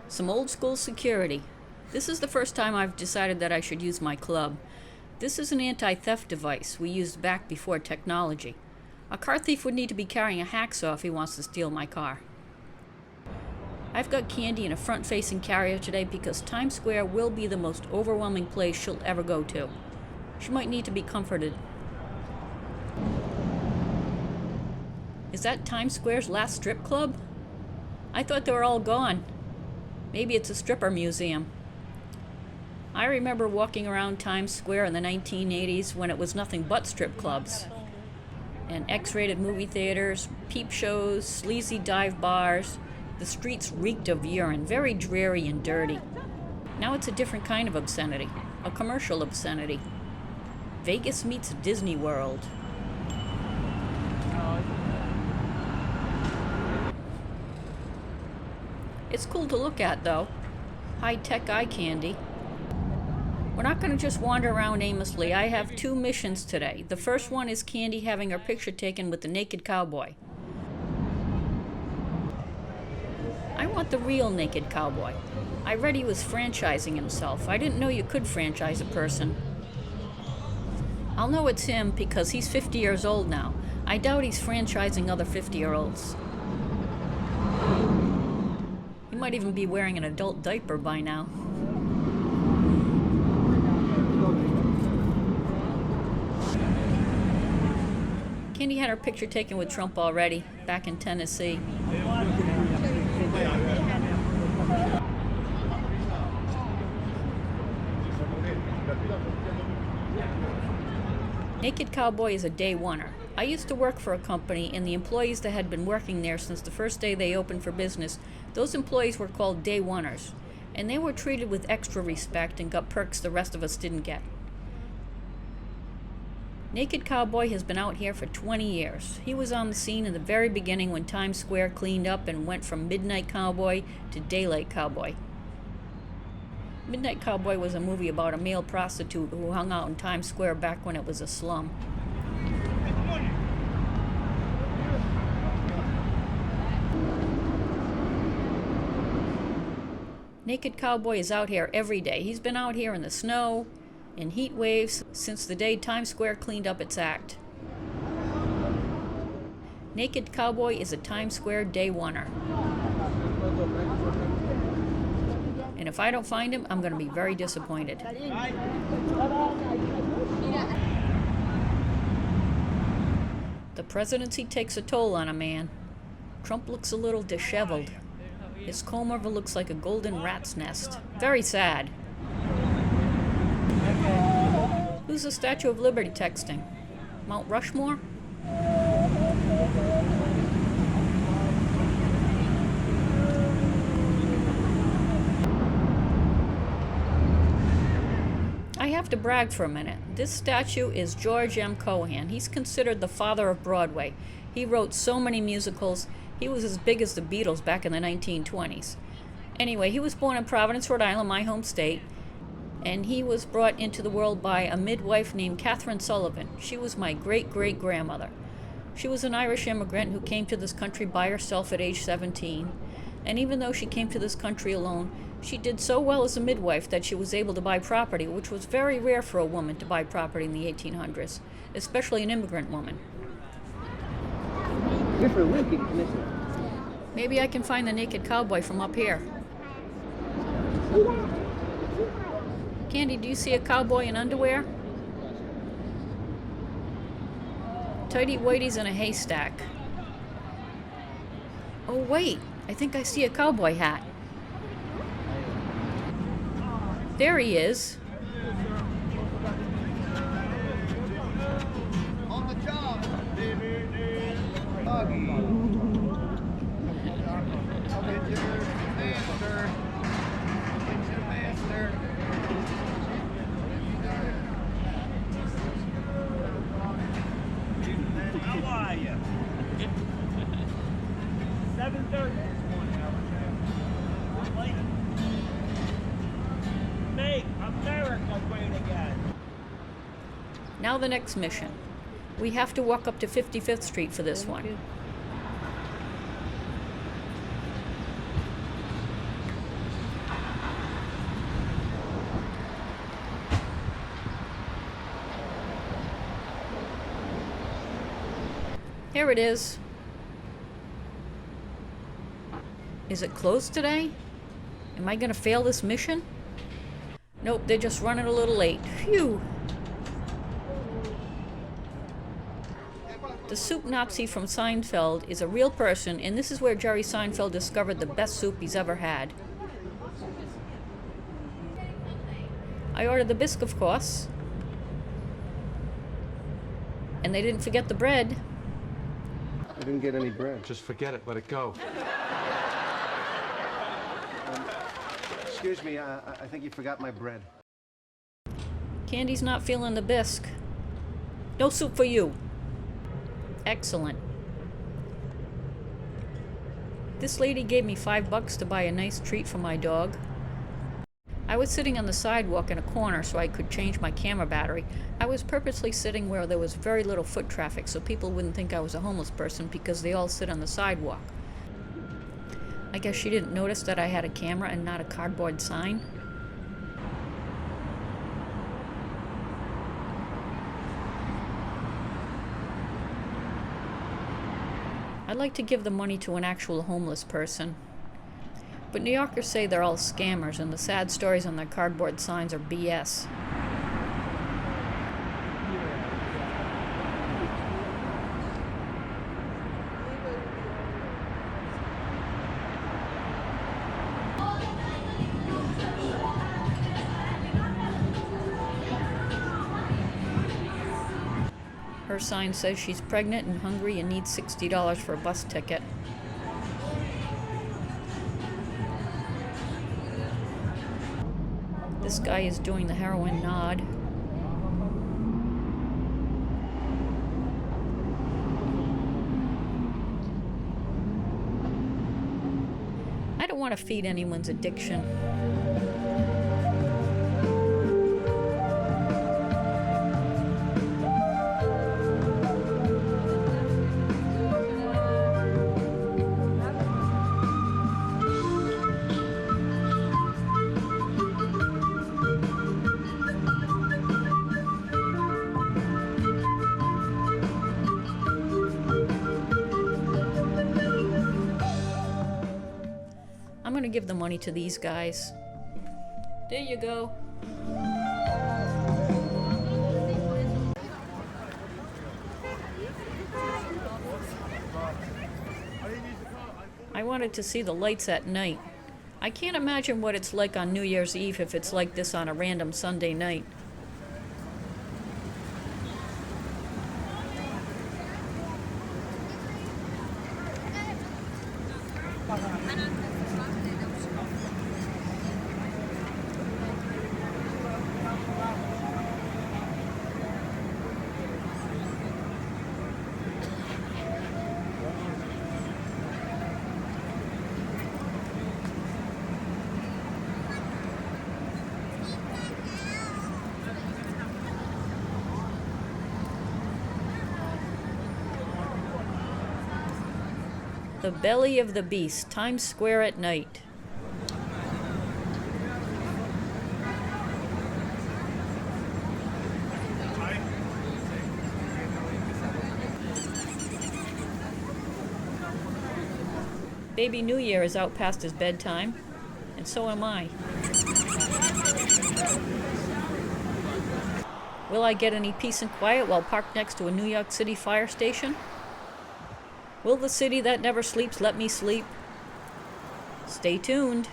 Some old school security. This is the first time I've decided that I should use my club. This is an anti-theft device we used back before technology. A car thief would need to be carrying a hacksaw if he wants to steal my car. I've got Candy in a front-facing carrier today because Times Square will be the most overwhelming place she'll ever go to. She might need to be comforted. Is that Times Square's last strip club? I thought they were all gone. Maybe it's a stripper museum. I remember walking around Times Square in the 1980s when it was nothing but strip clubs. And X-rated movie theaters, peep shows, sleazy dive bars. The streets reeked of urine, very dreary and dirty. Now it's a different kind of obscenity, a commercial obscenity. Vegas meets Disney World. It's cool to look at, though. High-tech eye candy. We're not going to just wander around aimlessly. I have 2 missions today. The first one is Candy having her picture taken with the naked cowboy. I want the real naked cowboy. I read he was franchising himself. I didn't know you could franchise a person. I'll know it's him because he's 50 years old now. I doubt he's franchising other 50-year-olds. He might even be wearing an adult diaper by now. Candy had her picture taken with Trump already, back in Tennessee. Naked Cowboy is a day oneer. I used to work for a company, and the employees that had been working there since the first day they opened for business, those employees were called day oneers, and they were treated with extra respect and got perks the rest of us didn't get. Naked Cowboy has been out here for 20 years. He was on the scene in the very beginning when Times Square cleaned up and went from Midnight Cowboy to Daylight Cowboy. Midnight Cowboy was a movie about a male prostitute who hung out in Times Square back when it was a slum. Naked Cowboy is out here every day. He's been out here in the snow, in heat waves, since the day Times Square cleaned up its act. Naked Cowboy is a Times Square day oneer. And if I don't find him, I'm going to be very disappointed. The presidency takes a toll on a man. Trump looks a little disheveled. His comb over looks like a golden rat's nest. Very sad. Who's the Statue of Liberty texting? Mount Rushmore? I have to brag for a minute. This statue is George M. Cohan. He's considered the father of Broadway. He wrote so many musicals. He was as big as the Beatles back in the 1920s. Anyway, he was born in Providence, Rhode Island, my home state, and he was brought into the world by a midwife named Catherine Sullivan. She was my great-great-grandmother. She was an Irish immigrant who came to this country by herself at age 17, and even though she came to this country alone, she did so well as a midwife that she was able to buy property, which was very rare for a woman to buy property in the 1800s, especially an immigrant woman. Maybe I can find the naked cowboy from up here. Candy, do you see a cowboy in underwear? Tighty whities in a haystack. Oh wait, I think I see a cowboy hat. There he is. On the job. How are you? 7:30 this morning. Make America great again. Now the next mission. We have to walk up to 55th Street for this one. Here it is. Is it closed today? Am I gonna fail this mission? Nope, they're just running a little late. Phew. The soup Nazi from Seinfeld is a real person, and this is where Jerry Seinfeld discovered the best soup he's ever had. I ordered the bisque, of course. And they didn't forget the bread. I didn't get any bread. Just forget it. Let it go. Excuse me, I think you forgot my bread. Candy's not feeling the bisque. No soup for you. Excellent. This lady gave me $5 to buy a nice treat for my dog. I was sitting on the sidewalk in a corner so I could change my camera battery. I was purposely sitting where there was very little foot traffic so people wouldn't think I was a homeless person because they all sit on the sidewalk. I guess she didn't notice that I had a camera and not a cardboard sign. I'd like to give the money to an actual homeless person. But New Yorkers say they're all scammers and the sad stories on their cardboard signs are BS. Her sign says she's pregnant and hungry and needs $60 for a bus ticket. This guy is doing the heroin nod. I don't want to feed anyone's addiction. I'm gonna give the money to these guys. There you go. I wanted to see the lights at night. I can't imagine what it's like on New Year's Eve if it's like this on a random Sunday night. The belly of the beast, Times Square at night. Baby New Year is out past his bedtime, and so am I. Will I get any peace and quiet while parked next to a New York City fire station? Will the city that never sleeps let me sleep? Stay tuned.